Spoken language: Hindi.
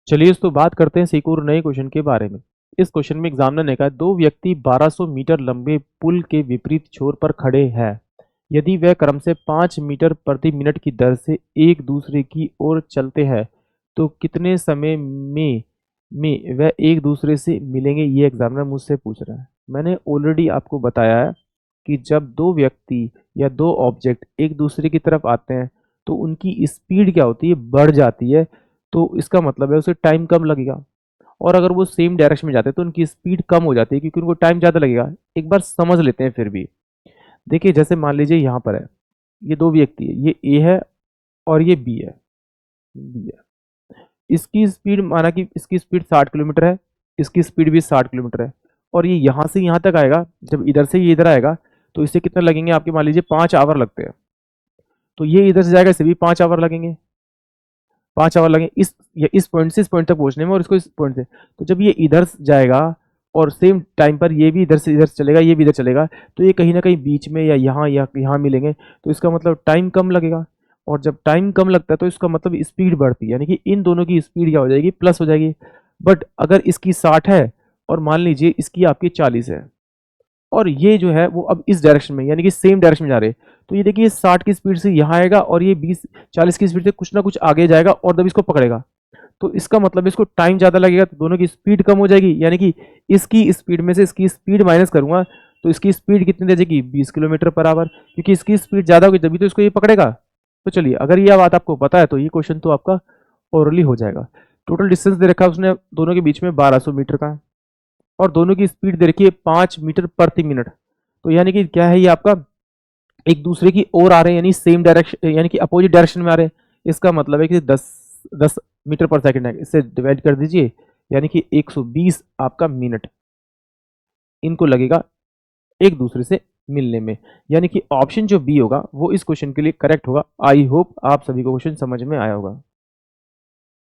चलिए दोस्तों बात करते हैं एक और नए क्वेश्चन के बारे में। इस क्वेश्चन में एग्जामिनर ने कहा दो व्यक्ति 1200 मीटर लंबे पुल के विपरीत छोर पर खड़े हैं। यदि वह क्रम से 5 मीटर प्रति मिनट की दर से एक दूसरे की ओर चलते हैं तो कितने समय में वह एक दूसरे से मिलेंगे, ये एग्जामिनर मुझसे पूछ रहा है। मैंने ऑलरेडी आपको बताया है कि जब दो व्यक्ति या दो ऑब्जेक्ट एक दूसरे की तरफ आते हैं तो उनकी स्पीड क्या होती है, बढ़ जाती है। तो इसका मतलब है उसे टाइम कम लगेगा। और अगर वो सेम डायरेक्शन में जाते हैं तो उनकी स्पीड कम हो जाती है क्योंकि उनको टाइम ज़्यादा लगेगा। एक बार समझ लेते हैं फिर भी। देखिए जैसे मान लीजिए यहाँ पर है, ये दो व्यक्ति है, ये ए है और ये बी है। इसकी स्पीड माना कि इसकी स्पीड 60 किलोमीटर है, इसकी स्पीड भी 60 किलोमीटर है। और ये यहाँ से यहाँ तक आएगा, जब इधर से ये इधर आएगा तो इससे कितना लगेंगे आपके, मान लीजिए 5 आवर लगते हैं। तो ये इधर से जाएगा, इसे भी 5 आवर लगेंगे, 5 आवर लगे इस पॉइंट से इस पॉइंट तक पहुंचने में और इसको इस पॉइंट से। तो जब ये इधर जाएगा और सेम टाइम पर ये भी इधर से इधर चलेगा, ये भी इधर चलेगा, तो ये कहीं ना कहीं बीच में या यहाँ मिलेंगे। तो इसका मतलब टाइम कम लगेगा। और जब टाइम कम लगता है तो इसका मतलब स्पीड बढ़ती है, यानी कि इन दोनों की स्पीड क्या हो जाएगी, प्लस हो जाएगी। बट अगर इसकी 60 है और मान लीजिए इसकी आपकी 40 है और ये जो है वो अब इस डायरेक्शन में यानी कि सेम डायरेक्शन में जा रहे हैं, तो ये देखिए 60 की स्पीड से यहाँ आएगा और ये 40 की स्पीड से कुछ ना कुछ आगे जाएगा और जब इसको पकड़ेगा तो इसका मतलब इसको टाइम ज़्यादा लगेगा, तो दोनों की स्पीड कम हो जाएगी। यानी कि इसकी स्पीड में से इसकी स्पीड माइनस करूंगा तो इसकी स्पीड कितनी दे जाएगी, 20 किलोमीटर पर आवर, क्योंकि इसकी स्पीड ज़्यादा होगी तभी तो इसको ये पकड़ेगा। तो चलिए अगर ये बात आपको पता है तो ये क्वेश्चन तो आपका ओरली हो जाएगा। टोटल डिस्टेंस दे रखा है उसने दोनों के बीच में 1200 मीटर का है और दोनों की स्पीड दे रखी है 5 मीटर प्रति मिनट। तो यानी कि क्या है, ये आपका एक दूसरे की ओर आ रहे हैं, यानी सेम डायरेक्शन यानी कि अपोजिट डायरेक्शन में आ रहे हैं। इसका मतलब है कि 10 मीटर पर सेकंड है, इससे डिवाइड कर दीजिए, यानी कि 120 आपका मिनट इनको लगेगा एक दूसरे से मिलने में। यानी कि ऑप्शन जो बी होगा वो इस क्वेश्चन के लिए करेक्ट होगा। आई होप आप सभी को क्वेश्चन समझ में आया होगा।